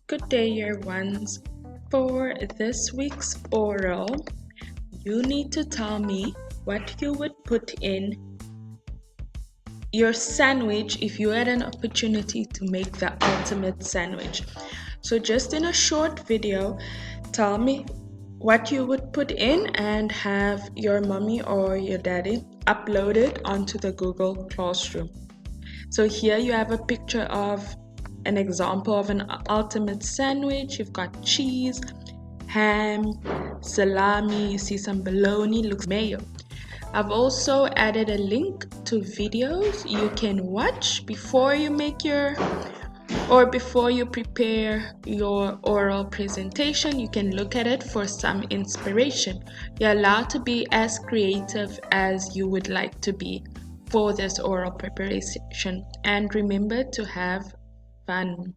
Good day, year ones. For this week's oral, you need to tell me what you would put in your sandwich if you had an opportunity to make the ultimate sandwich. So, just in a short video, tell me what you would put in and have your mommy or your daddy upload it onto the Google Classroom. So, here you have a picture of an example of an ultimate sandwich. You've got cheese, ham, salami, you see some bologna, looks mayo. I've also added a link to videos you can watch before you make before you prepare your oral presentation. You can look at it for some inspiration. You're allowed to be as creative as you would like to be for this oral preparation, and remember to have fun.